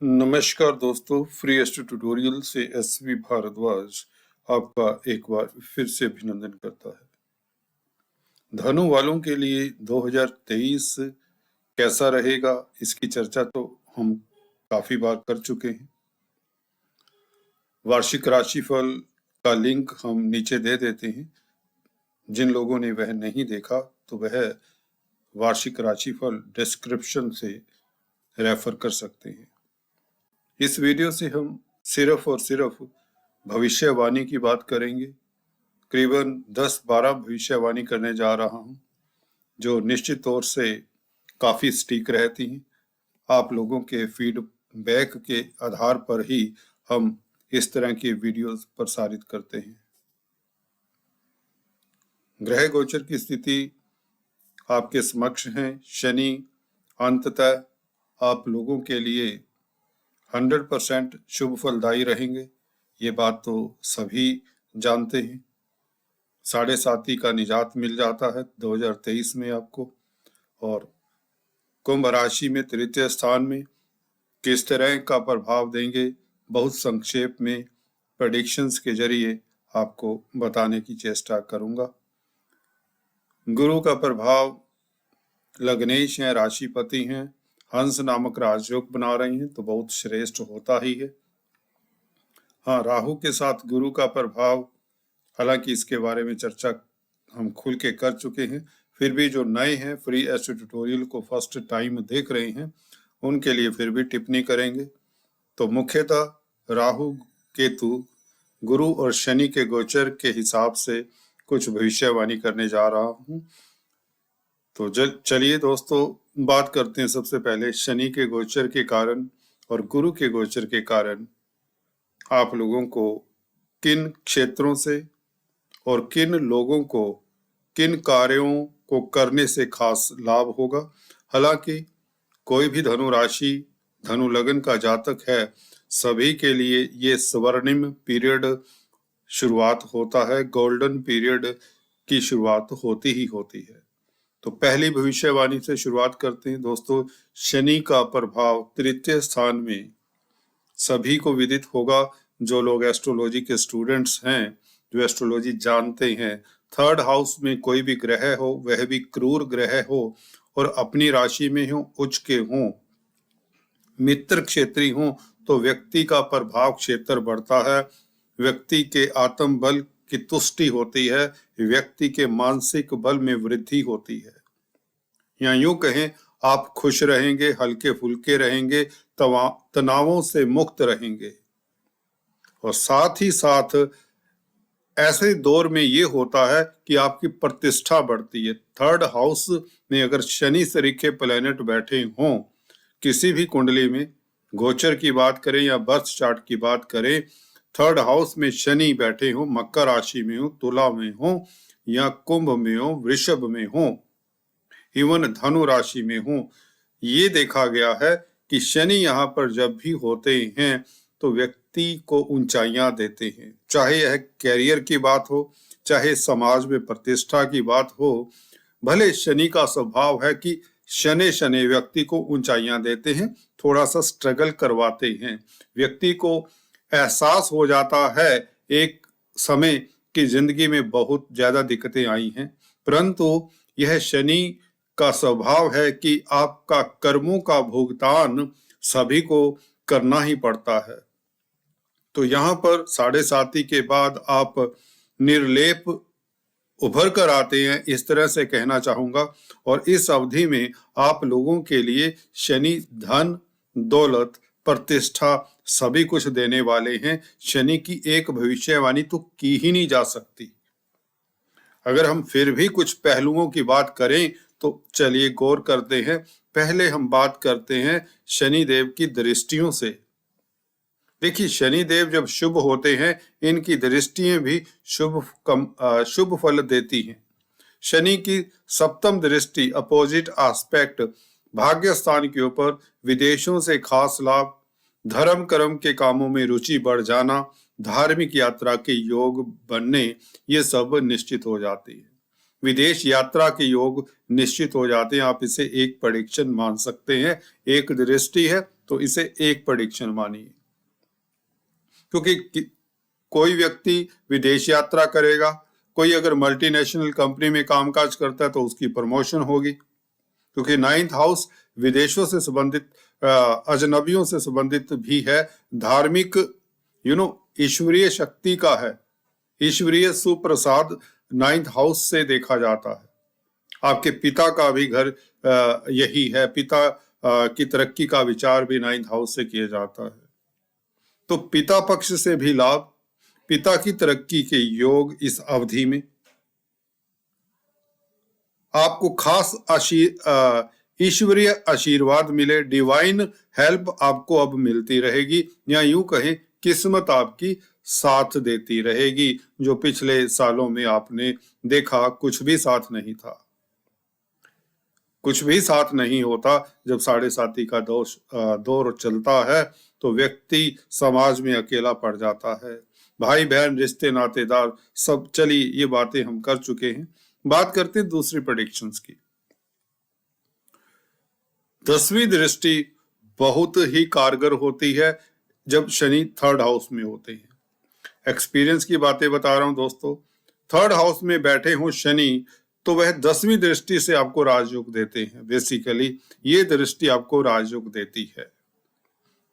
नमस्कार दोस्तों, free astro tutorial से एसवी भारद्वाज आपका एक बार फिर से अभिनंदन करता है। धनु वालों के लिए 2023 कैसा रहेगा, इसकी चर्चा तो हम काफी बार कर चुके हैं। वार्षिक राशिफल का लिंक हम नीचे दे देते हैं। जिन लोगों ने वह नहीं देखा तो वह वार्षिक राशिफल डिस्क्रिप्शन से रेफर कर सकते हैं। इस वीडियो से हम सिर्फ और सिर्फ भविष्यवाणी की बात करेंगे। करीबन 10-12 भविष्यवाणी करने जा रहा हूं, जो निश्चित तौर से काफी सटीक रहती हैं। आप लोगों के फीडबैक के आधार पर ही हम इस तरह की वीडियोस प्रसारित करते हैं। ग्रह गोचर की स्थिति आपके समक्ष है। शनि अंततः आप लोगों के लिए 100% शुभ फलदायी रहेंगे, ये बात तो सभी जानते हैं। 7.5 का निजात मिल जाता है 2023 में आपको। और कुंभ राशि में तृतीय स्थान में किस तरह का प्रभाव देंगे, बहुत संक्षेप में प्रेडिक्शंस के जरिए आपको बताने की चेष्टा करूंगा। गुरु का प्रभाव लग्नेश हैं, राशिपति हैं, हंस नामक राजयोग बना रही हैं, तो बहुत श्रेष्ठ होता ही है। हाँ, राहु के साथ गुरु का प्रभाव, हालांकि इसके बारे में चर्चा हम खुल के कर चुके हैं, फिर भी जो नए हैं, फ्री एस्ट्रो ट्यूटोरियल को फर्स्ट टाइम देख रहे हैं, उनके लिए फिर भी टिप्पणी करेंगे। तो मुख्यतः राहु केतु गुरु और शनि के गोचर के हिसाब से कुछ भविष्यवाणी करने जा रहा हूं। तो चलिए दोस्तों, बात करते हैं सबसे पहले शनि के गोचर के कारण और गुरु के गोचर के कारण आप लोगों को किन क्षेत्रों से और किन लोगों को किन कार्यों को करने से खास लाभ होगा। हालांकि कोई भी धनु राशि धनु लग्न का जातक है, सभी के लिए ये स्वर्णिम पीरियड शुरुआत होता है, गोल्डन पीरियड की शुरुआत होती ही होती है। तो पहली भविष्यवाणी से शुरुआत करते हैं दोस्तों। शनि का प्रभाव तृतीय स्थान में सभी को विदित होगा। जो लोग एस्ट्रोलॉजी के स्टूडेंट्स हैं, जो एस्ट्रोलॉजी जानते हैं, थर्ड हाउस में कोई भी ग्रह हो, वह भी क्रूर ग्रह हो और अपनी राशि में हो, उच्च के हों, मित्र क्षेत्री हों, तो व्यक्ति का प्रभाव क्षेत्र बढ़ता है, व्यक्ति के आत्म बल की तुष्टि होती है, व्यक्ति के मानसिक बल में वृद्धि होती है। या यूं कहें, आप खुश रहेंगे, हल्के फुल्के रहेंगे, तनावों से मुक्त रहेंगे। और साथ ही साथ ऐसे दौर में ये होता है कि आपकी प्रतिष्ठा बढ़ती है। थर्ड हाउस में अगर शनि सरीखे प्लैनेट बैठे हों, किसी भी कुंडली में गोचर की बात करें या बर्थ चार्ट की बात करें, थर्ड हाउस में शनि बैठे हों, मकर राशि में हो, तुला में हो या कुंभ में हो, वृषभ में हो, इवन धनु राशि में हो, ये देखा गया है कि शनि यहाँ पर जब भी होते हैं तो व्यक्ति को ऊंचाइयां देते हैं। चाहे यह कैरियर की बात हो, चाहे समाज में प्रतिष्ठा की बात हो, भले शनि का स्वभाव है कि शनि शनि व्यक्ति को ऊंचाइयां देते हैं, थोड़ा सा स्ट्रगल करवाते हैं। व्यक्ति को एहसास हो जाता है एक समय की जिंदगी में बहुत ज्यादा दिक्कतें आई हैं, परंतु यह शनि का स्वभाव है कि आपका कर्मों का भुगतान सभी को करना ही पड़ता है। तो यहाँ पर 7.5 के बाद आप निर्लेप उभर कर आते हैं, इस तरह से कहना चाहूंगा। और इस अवधि में आप लोगों के लिए शनि धन, दौलत, प्रतिष्ठा सभी कुछ देने वाले हैं। शनि की एक भविष्यवाणी तो की ही नहीं जा सकती। अगर हम फिर भी कुछ पहलुओं की बात करें तो चलिए गौर करते हैं। पहले हम बात करते हैं शनि देव की दृष्टियों से। देखिए, शनि देव जब शुभ होते हैं, इनकी दृष्टियां भी शुभ फल देती हैं। शनि की सप्तम दृष्टि, अपोजिट एस्पेक्ट, भाग्य स्थान के ऊपर विदेशों से खास लाभ, धर्म कर्म के कामों में रुचि बढ़ जाना, धार्मिक यात्रा के योग बनने, ये सब निश्चित हो जाती है। विदेश यात्रा के योग निश्चित हो जाते हैं। आप इसे एक प्रेडिक्शन मान सकते हैं, एक दृष्टि है, तो इसे एक प्रेडिक्शन मानिए, क्योंकि कोई व्यक्ति विदेश यात्रा करेगा, कोई अगर मल्टीनेशनल कंपनी में कामकाज करता है तो उसकी प्रमोशन होगी, क्योंकि 9th हाउस विदेशों से संबंधित, अजनबियों से संबंधित भी है, धार्मिक ईश्वरीय शक्ति का है, ईश्वरीय सुप्रसाद 9th हाउस से देखा जाता है। आपके पिता का भी घर यही है, पिता की तरक्की का विचार भी 9th हाउस से किया जाता है। तो पिता पक्ष से भी लाभ, पिता की तरक्की के योग इस अवधि में, आपको खास ईश्वरीय आशीर्वाद मिले, डिवाइन हेल्प आपको अब मिलती रहेगी, या यूं कहें किस्मत आपकी साथ देती रहेगी। जो पिछले सालों में आपने देखा कुछ भी साथ नहीं था, कुछ भी साथ नहीं होता। जब 7.5 का दौर चलता है तो व्यक्ति समाज में अकेला पड़ जाता है। भाई बहन, रिश्ते, नातेदार सब, चलिए ये बातें हम कर चुके हैं। बात करते हैं दूसरी प्रेडिक्शंस की। 10वीं दृष्टि बहुत ही कारगर होती है जब शनि 3rd हाउस में होते हैं। एक्सपीरियंस की बातें बता रहा हूं दोस्तों। 3rd हाउस में बैठे हो शनि तो वह 10वीं दृष्टि से आपको राजयोग देते हैं। बेसिकली ये दृष्टि आपको राजयोग देती है।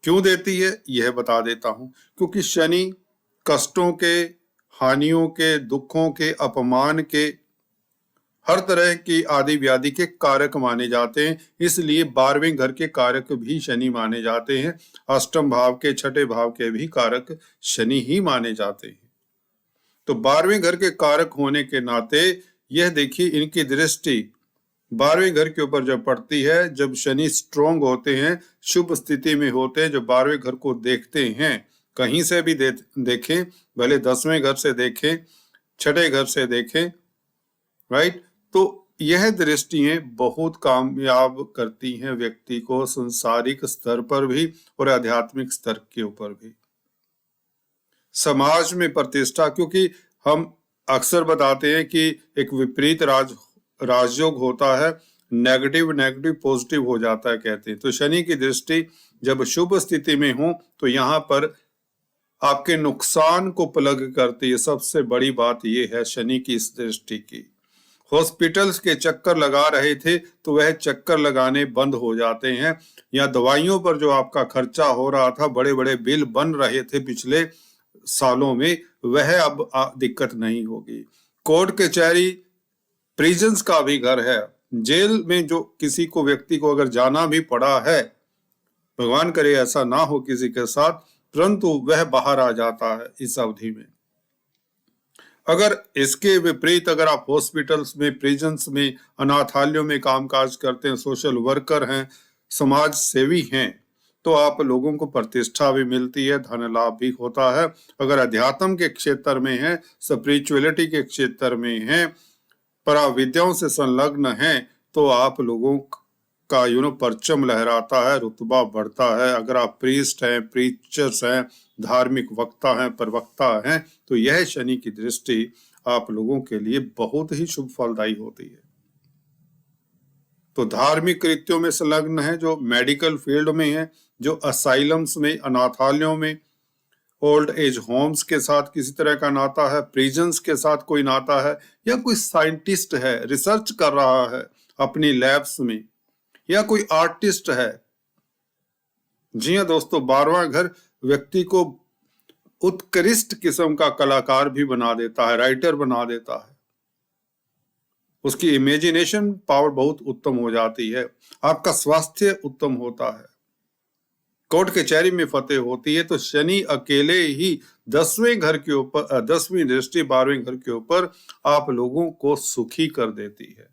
क्यों देती है यह बता देता हूं। क्योंकि शनि कष्टों के, हानियों के, दुखों के, अपमान के, हर तरह की आदि व्याधि के कारक माने जाते हैं। इसलिए 12वें घर के कारक भी शनि माने जाते हैं। अष्टम भाव के, 6ठे भाव के भी कारक शनि ही माने जाते हैं। तो 12वें घर के कारक होने के नाते यह देखिए, इनकी दृष्टि 12वें घर के ऊपर जब पड़ती है, जब शनि स्ट्रोंग होते हैं, शुभ स्थिति में होते हैं, जब 12वें घर को देखते हैं, कहीं से भी देखें, भले 10वें घर से देखें, 6ठे घर से देखें, राइट, तो यह दृष्टियां बहुत कामयाब करती हैं व्यक्ति को संसारिक स्तर पर भी और आध्यात्मिक स्तर के ऊपर भी। समाज में प्रतिष्ठा, क्योंकि हम अक्सर बताते हैं कि एक विपरीत राजयोग होता है, नेगेटिव पॉजिटिव हो जाता है कहते हैं। तो शनि की दृष्टि जब शुभ स्थिति में हो तो यहाँ पर आपके नुकसान को प्लग करती है। सबसे बड़ी बात यह है शनि की इस दृष्टि की। हॉस्पिटल्स के चक्कर लगा रहे थे तो वह चक्कर लगाने बंद हो जाते हैं, या दवाइयों पर जो आपका खर्चा हो रहा था, बड़े बड़े बिल बन रहे थे पिछले सालों में, वह अब दिक्कत नहीं होगी। कोर्ट कचहरी, प्रिजन्स का भी घर है, जेल में जो किसी को, व्यक्ति को अगर जाना भी पड़ा है, भगवान करे ऐसा ना हो किसी के साथ, परंतु वह बाहर आ जाता है इस अवधि में। अगर इसके विपरीत अगर आप हॉस्पिटल्स में, प्रिजन्स में, अनाथालयों में कामकाज करते हैं, सोशल वर्कर हैं, समाज सेवी हैं, तो आप लोगों को प्रतिष्ठा भी मिलती है, धन लाभ भी होता है। अगर अध्यात्म के क्षेत्र में है, स्पिरिचुअलिटी के क्षेत्र में है, पराविद्याओं से संलग्न है, तो आप लोगों का परचम लहराता है, रुतबा बढ़ता है। अगर आप प्रीस्ट हैं, प्रीचर्स हैं, धार्मिक वक्ता हैं, प्रवक्ता हैं, तो यह शनि की दृष्टि आप लोगों के लिए बहुत ही शुभ फलदायी होती है। तो धार्मिक कृत्यों में संलग्न है, जो मेडिकल फील्ड में है, जो असाइलम्स में, अनाथालयों में, ओल्ड एज होम्स के साथ किसी तरह का नाता है, प्रिजन्स के साथ कोई नाता है, या कोई साइंटिस्ट है, रिसर्च कर रहा है अपनी लैब्स में, या कोई आर्टिस्ट है। जी हाँ दोस्तों, 12वां घर व्यक्ति को उत्कृष्ट किस्म का कलाकार भी बना देता है, राइटर बना देता है। उसकी इमेजिनेशन पावर बहुत उत्तम हो जाती है, आपका स्वास्थ्य उत्तम होता है, कोर्ट कचहरी में फतेह होती है। तो शनि अकेले ही 10वें घर के ऊपर, 10वीं दृष्टि 12वें घर के ऊपर आप लोगों को सुखी कर देती है।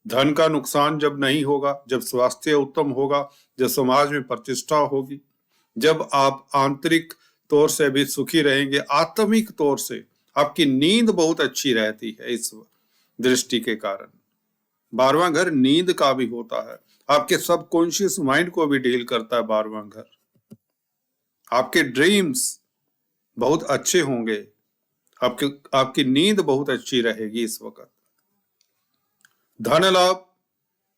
धन का नुकसान जब नहीं होगा, जब स्वास्थ्य उत्तम होगा, जब समाज में प्रतिष्ठा होगी, जब आप आंतरिक तौर से भी सुखी रहेंगे, आत्मिक तौर से आपकी नींद बहुत अच्छी रहती है इस दृष्टि के कारण। 12वां घर नींद का भी होता है, आपके सबकॉन्शियस माइंड को भी डील करता है 12वां घर। आपके ड्रीम्स बहुत अच्छे होंगे, आपकी नींद बहुत अच्छी रहेगी इस वक्त। धन लाभ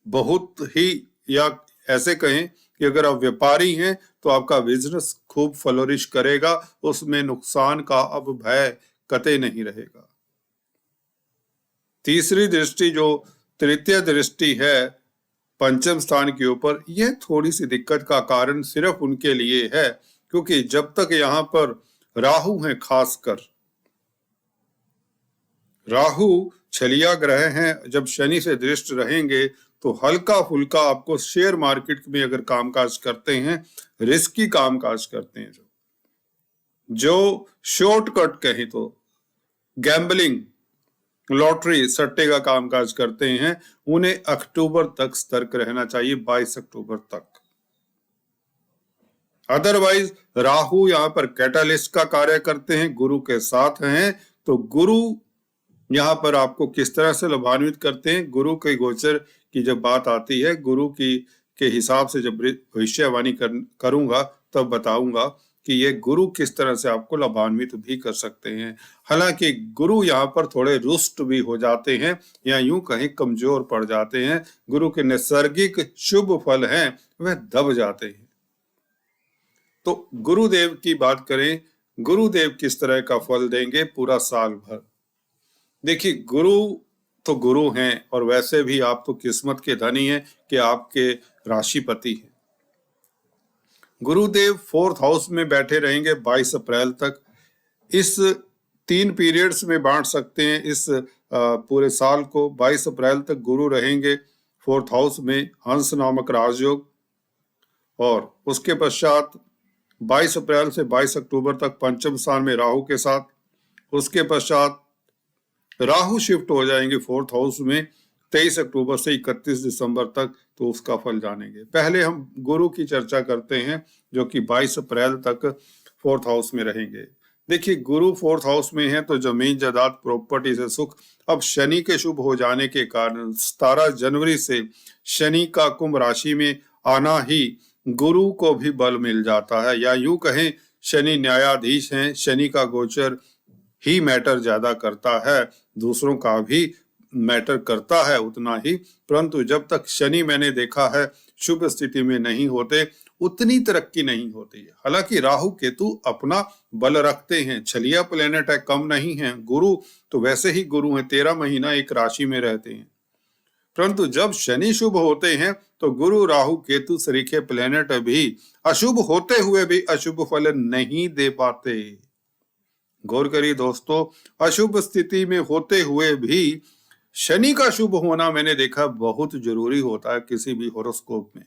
बहुत ही, या ऐसे कहें कि अगर आप व्यापारी हैं तो आपका बिजनेस खूब फ्लोरिश करेगा, उसमें नुकसान का अब भय कतई नहीं रहेगा। तीसरी दृष्टि जो तृतीय दृष्टि है पंचम स्थान के ऊपर, यह थोड़ी सी दिक्कत का कारण सिर्फ उनके लिए है क्योंकि जब तक यहाँ पर राहु है, खासकर राहु छलिया ग्रह हैं, जब शनि से दृष्ट रहेंगे तो हल्का फुल्का आपको शेयर मार्केट में अगर कामकाज करते हैं, रिस्की कामकाज करते हैं, जो शॉर्टकट कहें तो गैम्बलिंग, लॉटरी, सट्टे का कामकाज करते हैं, उन्हें अक्टूबर तक सतर्क रहना चाहिए, 22 अक्टूबर तक। अदरवाइज राहु यहाँ पर कैटालिस्ट का कार्य करते हैं, गुरु के साथ हैं, तो गुरु यहाँ पर आपको किस तरह से लाभान्वित करते हैं। गुरु के गोचर की जब बात आती है, गुरु की के हिसाब से जब भविष्यवाणी करूंगा तब बताऊंगा कि ये गुरु किस तरह से आपको लाभान्वित भी कर सकते हैं। हालांकि गुरु यहाँ पर थोड़े रुष्ट भी हो जाते हैं या यूं कहीं कमजोर पड़ जाते हैं, गुरु के नैसर्गिक शुभ फल हैं वह दब जाते हैं। तो गुरुदेव की बात करें, गुरुदेव किस तरह का फल देंगे पूरा साल भर। देखिए, गुरु तो गुरु हैं और वैसे भी आप तो किस्मत के धनी हैं कि आपके राशिपति हैं। गुरुदेव 4th हाउस में बैठे रहेंगे 22 अप्रैल तक। इस 3 पीरियड्स में बांट सकते हैं इस पूरे साल को। 22 अप्रैल तक गुरु रहेंगे 4th हाउस में, हंस नामक राजयोग, और उसके पश्चात 22 अप्रैल से 22 अक्टूबर तक पंचम स्थान में राहु के साथ। उसके पश्चात राहु शिफ्ट हो जाएंगे 4th हाउस में 23 अक्टूबर से 31 दिसंबर तक, तो उसका फल जानेंगे। पहले हम गुरु की चर्चा करते हैं जो कि 22 अप्रैल तक 4th हाउस में रहेंगे। देखिए, गुरु 4th हाउस में है तो जमीन जायदाद प्रॉपर्टी से सुख। अब शनि के शुभ हो जाने के कारण 17 जनवरी से शनि का कुंभ राशि में आना ही गुरु को भी बल मिल जाता है, या यूं कहें शनि न्यायाधीश हैं, शनि का गोचर ही मैटर ज्यादा करता है, दूसरों का भी मैटर करता है उतना ही, परंतु जब तक शनि मैंने देखा है शुभ स्थिति में नहीं होते उतनी तरक्की नहीं होती है। हालांकि राहु केतु अपना बल रखते हैं, छलिया प्लेनेट है, कम नहीं है। गुरु तो वैसे ही गुरु हैं, 13 महीना एक राशि में रहते हैं, परंतु जब शनि शुभ होते हैं तो गुरु राहु केतु सरीखे प्लेनेट भी अशुभ होते हुए भी अशुभ फल नहीं दे पाते। गौर करिए दोस्तों, अशुभ स्थिति में होते हुए भी शनि का शुभ होना मैंने देखा बहुत जरूरी होता है किसी भी होरोस्कोप में।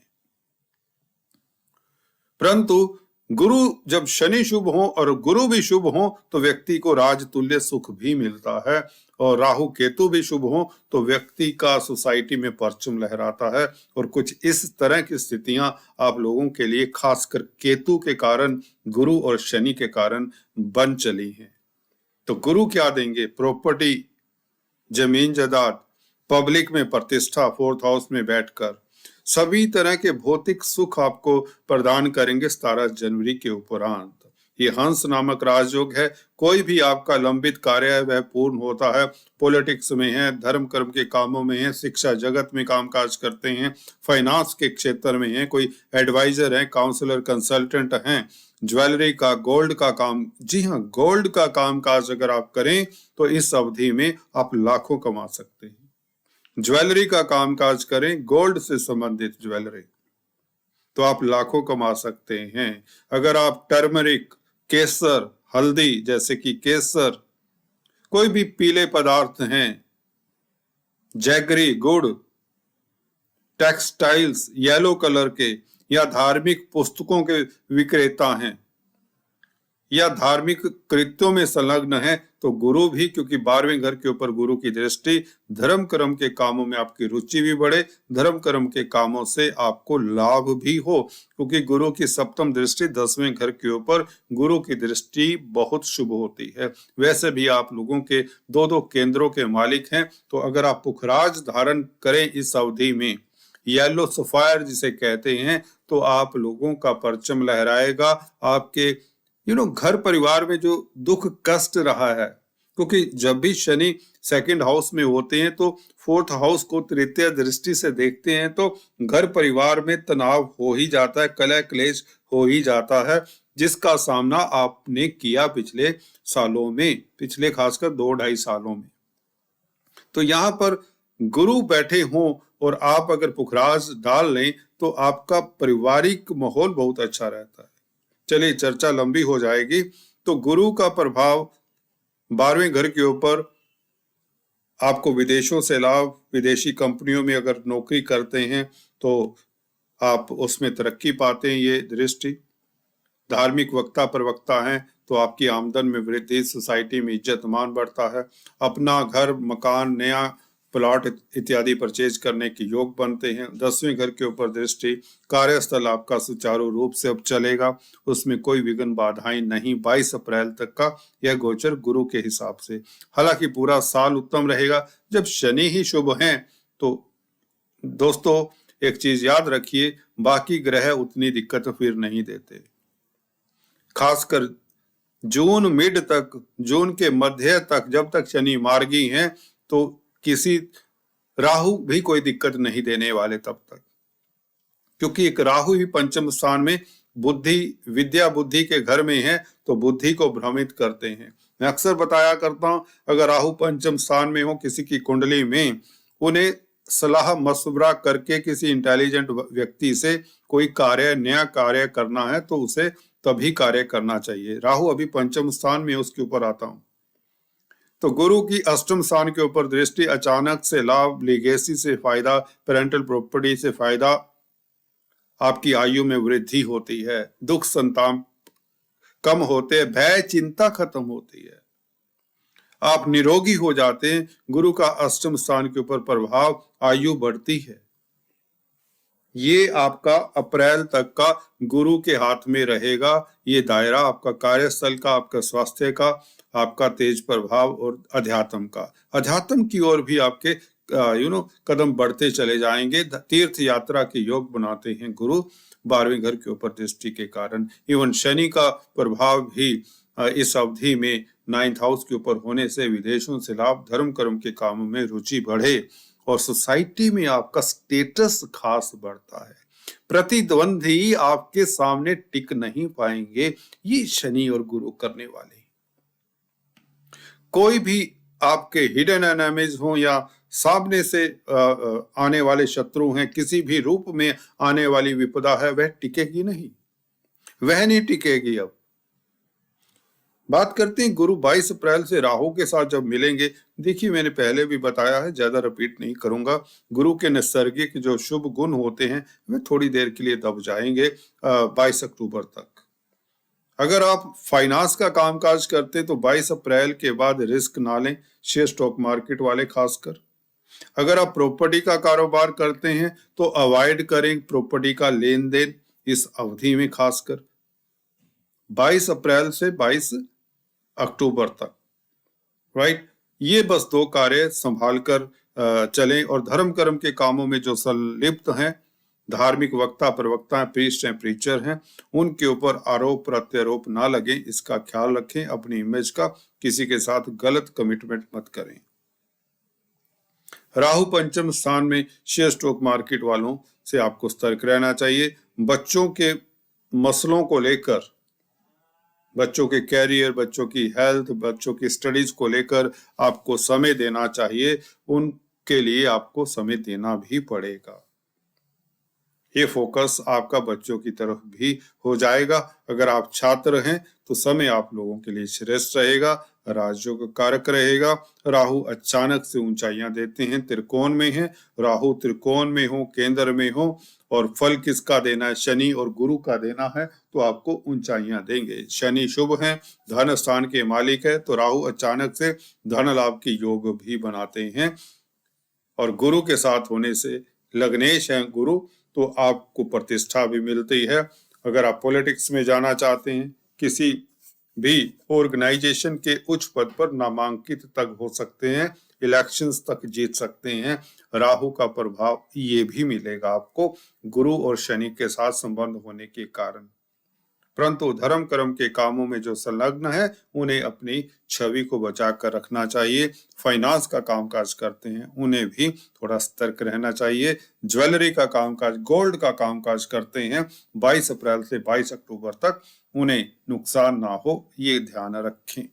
परंतु गुरु जब शनि शुभ हो और गुरु भी शुभ हो तो व्यक्ति को राजतुल्य सुख भी मिलता है, और राहु केतु भी शुभ हो तो व्यक्ति का सोसाइटी में परचम लहराता है। और कुछ इस तरह की स्थितियां आप लोगों के लिए खासकर केतु के कारण, गुरु और शनि के कारण बन चली हैं। तो गुरु क्या देंगे? प्रॉपर्टी, जमीन जायदाद, पब्लिक में प्रतिष्ठा, 4th हाउस में बैठकर सभी तरह के भौतिक सुख आपको प्रदान करेंगे 17 जनवरी के उपरांत। ये हंस नामक राजयोग है, कोई भी आपका लंबित कार्य है वह पूर्ण होता है। पॉलिटिक्स में है, धर्म कर्म के कामों में है, शिक्षा जगत में कामकाज करते हैं, फाइनेंस के क्षेत्र में है, कोई एडवाइजर है, काउंसलर, कंसल्टेंट हैं, ज्वेलरी का, गोल्ड का काम, जी हाँ, गोल्ड का कामकाज अगर आप करें तो इस अवधि में आप लाखों कमा सकते हैं। ज्वेलरी का कामकाज करें, गोल्ड से संबंधित ज्वेलरी, तो आप लाखों कमा सकते हैं। अगर आप टर्मरिक, केसर, हल्दी जैसे कि केसर, कोई भी पीले पदार्थ हैं, जैगरी, गुड़, टेक्सटाइल्स येलो कलर के, या धार्मिक पुस्तकों के विक्रेता हैं, या धार्मिक कृत्यों में संलग्न है, तो गुरु भी, क्योंकि 12वें घर के ऊपर गुरु की दृष्टि, धर्म कर्म के कामों में आपकी रुचि भी बढ़े, धर्म कर्म के कामों से आपको लाभ भी हो, क्योंकि गुरु की सप्तम दृष्टि 10वें घर के ऊपर, गुरु की दृष्टि बहुत शुभ होती है। वैसे भी आप लोगों के 2-2 केंद्रों के मालिक हैं, तो अगर आप पुखराज धारण करें इस अवधि में, येलो सफायर जिसे कहते हैं, तो आप लोगों का परचम लहराएगा। आपके घर परिवार में जो दुख कष्ट रहा है, क्योंकि जब भी शनि सेकंड हाउस में होते हैं तो फोर्थ हाउस को तृतीय दृष्टि से देखते हैं, तो घर परिवार में तनाव हो ही जाता है, कलह क्लेश हो ही जाता है, जिसका सामना आपने किया पिछले सालों में, पिछले खासकर 2-2.5 सालों में। तो यहाँ पर गुरु बैठे हों और आप अगर पुखराज डाल लें तो आपका पारिवारिक माहौल बहुत अच्छा रहता है। चलिए, चर्चा लंबी हो जाएगी। तो गुरु का प्रभाव 12वें घर के ऊपर आपको विदेशों से लाभ, विदेशी कंपनियों में अगर नौकरी करते हैं तो आप उसमें तरक्की पाते हैं। ये दृष्टि धार्मिक वक्ता प्रवक्ता हैं तो आपकी आमदन में वृद्धि, सोसाइटी में इज्जत मान बढ़ता है, अपना घर मकान नया प्लॉट इत्यादि परचेज करने के योग बनते हैं। 10वें घर के ऊपर दृष्टि, कार्यस्थल आपका सुचारू रूप से अब चलेगा, उसमें कोई विघ्न बाधाएं नहीं। 22 अप्रैल तक का यह गोचर गुरु के हिसाब से, हालांकि पूरा साल उत्तम रहेगा। जब शनि ही शुभ हैं तो दोस्तों एक चीज याद रखिए, बाकी ग्रह उतनी दिक्कत फिर नहीं देते। खासकर जून मिड तक, जून के मध्य तक, जब तक शनि मार्गी हैं तो किसी राहु भी कोई दिक्कत नहीं देने वाले तब तक, क्योंकि एक राहु ही पंचम स्थान में बुद्धि, विद्या बुद्धि के घर में है तो बुद्धि को भ्रमित करते हैं। मैं अक्सर बताया करता हूं, अगर राहु पंचम स्थान में हो किसी की कुंडली में, उन्हें सलाह मशवरा करके किसी इंटेलिजेंट व्यक्ति से कोई कार्य, नया कार्य करना है तो उसे तभी कार्य करना चाहिए। राहु अभी पंचम स्थान में, उसके ऊपर आता हूं। तो गुरु की अष्टम स्थान के ऊपर दृष्टि, अचानक से लाभ, लीगेसी से फायदा, पेरेंटल प्रॉपर्टी से फायदा, आपकी आयु में वृद्धि होती है, दुख संताप कम होते हैं, भय चिंता खत्म होती है, आप निरोगी हो जाते हैं। गुरु का अष्टम स्थान के ऊपर प्रभाव, आयु बढ़ती है। ये आपका अप्रैल तक का गुरु के हाथ में रहेगा। ये दायरा आपका कार्यस्थल का, आपका स्वास्थ्य का, आपका तेज प्रभाव और अध्यात्म का, अध्यात्म की ओर भी आपके कदम बढ़ते चले जाएंगे। तीर्थ यात्रा के योग बनाते हैं गुरु 12वें घर के ऊपर दृष्टि के कारण। इवन शनि का प्रभाव भी इस अवधि में 9th हाउस के ऊपर होने से विदेशों से लाभ, धर्म कर्म के कामों में रुचि बढ़े और सोसाइटी में आपका स्टेटस खास बढ़ता है। प्रतिद्वंदी आपके सामने टिक नहीं पाएंगे, ये शनि और गुरु करने वाले। कोई भी आपके हिडन एनिमीज हो या सामने से आने वाले शत्रु हैं, किसी भी रूप में आने वाली विपदा है, वह टिकेगी नहीं, वह नहीं टिकेगी। अब बात करते हैं गुरु 22 अप्रैल से राहु के साथ जब मिलेंगे। देखिए, मैंने पहले भी बताया है, ज्यादा रिपीट नहीं करूंगा। गुरु के नैसर्गिक जो शुभ गुण होते हैं वे थोड़ी देर के लिए दब जाएंगे 22 अक्टूबर तक। अगर आप फाइनेंस का कामकाज करते तो 22 अप्रैल के बाद रिस्क ना लें, शेयर स्टॉक मार्केट वाले खासकर। अगर आप प्रॉपर्टी का कारोबार करते हैं तो अवॉइड करें प्रॉपर्टी का लेन देन इस अवधि में, खासकर 22 अप्रैल से 22 अक्टूबर तक, राइट। ये बस 2 कार्य संभाल कर चलें। और धर्म कर्म के कामों में जो संलिप्त हैं, धार्मिक वक्ता प्रवक्ता हैं, प्रीस्ट हैं, प्रीचर हैं, उनके ऊपर आरोप प्रत्यारोप ना लगे, इसका ख्याल रखें। अपनी इमेज का किसी के साथ गलत कमिटमेंट मत करें। राहु पंचम स्थान में, शेयर स्टॉक मार्केट वालों से आपको सतर्क रहना चाहिए। बच्चों के मसलों को लेकर, बच्चों के कैरियर, बच्चों की हेल्थ, बच्चों की स्टडीज को लेकर आपको समय देना चाहिए। उनके लिए आपको समय देना भी पड़ेगा। ये फोकस आपका बच्चों की तरफ भी हो जाएगा। अगर आप छात्र हैं तो समय आप लोगों के लिए श्रेष्ठ रहेगा, राजयोग कारक रहेगा। राहु अचानक से ऊंचाइयां देते हैं, त्रिकोण में है। राहु त्रिकोण में हो, केंद्र में हो, और फल किसका देना है? शनि और गुरु का देना है, तो आपको ऊंचाइयां देंगे। शनि शुभ है, धन स्थान के मालिक है, तो राहु अचानक से धन लाभ के योग भी बनाते हैं। और गुरु के साथ होने से लग्नेश है गुरु, तो आपको प्रतिष्ठा भी मिलती है। अगर आप पॉलिटिक्स में जाना चाहते हैं, किसी भी ऑर्गेनाइजेशन के उच्च पद पर नामांकित तक हो सकते हैं, इलेक्शंस तक जीत सकते हैं। राहु का प्रभाव ये भी मिलेगा आपको, गुरु और शनि के साथ संबंध होने के कारण। परंतु धर्म कर्म के कामों में जो संलग्न है उन्हें अपनी छवि को बचा कर रखना चाहिए। फाइनेंस का कामकाज करते हैं उन्हें भी थोड़ा सतर्क रहना चाहिए। ज्वेलरी का कामकाज, गोल्ड का कामकाज करते हैं 22 अप्रैल से 22 अक्टूबर तक उन्हें नुकसान ना हो, ये ध्यान रखें।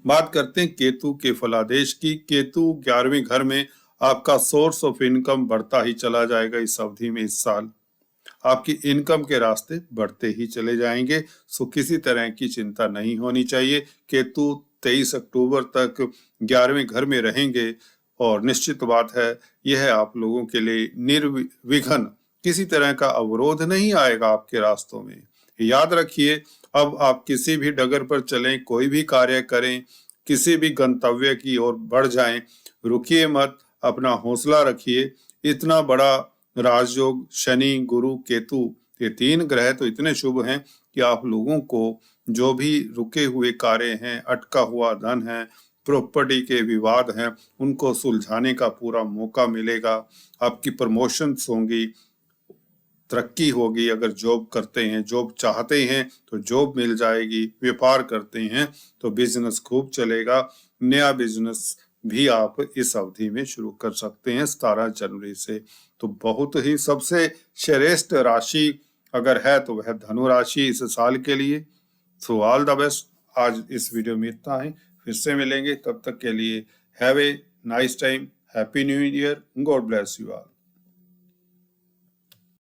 बात करते हैं केतु के फलादेश की। केतु 11वें घर में, आपका सोर्स ऑफ इनकम बढ़ता ही चला जाएगा। इस अवधि में इस साल आपकी इनकम के रास्ते बढ़ते ही चले जाएंगे, सो किसी तरह की चिंता नहीं होनी चाहिए। केतु 23 अक्टूबर तक 11वें घर में रहेंगे और निश्चित बात है यह आप लोगों के लिए निर्विघ्न, किसी तरह का अवरोध नहीं आएगा आपके रास्तों में। याद रखिए, अब आप किसी भी डगर पर चलें, कोई भी कार्य करें, किसी भी गंतव्य की ओर बढ़ जाएं, रुकिए मत, अपना हौसला रखिए। इतना बड़ा राजयोग, शनि, गुरु, केतु, ये 3 ग्रह तो इतने शुभ हैं कि आप लोगों को जो भी रुके हुए कार्य हैं, अटका हुआ धन है, प्रॉपर्टी के विवाद हैं, उनको सुलझाने का पूरा मौका मिलेगा। आपकी प्रमोशंस होंगी, तरक्की होगी। अगर जॉब करते हैं, जॉब चाहते हैं तो जॉब मिल जाएगी। व्यापार करते हैं तो बिजनेस खूब चलेगा। नया बिजनेस भी आप इस अवधि में शुरू कर सकते हैं 17 जनवरी से। तो बहुत ही सबसे श्रेष्ठ राशि अगर है तो वह धनु राशि इस साल के लिए। So all the best. आज इस वीडियो में इतना ही, फिर से मिलेंगे, तब तक के लिए have a nice time, happy new year, God bless you all.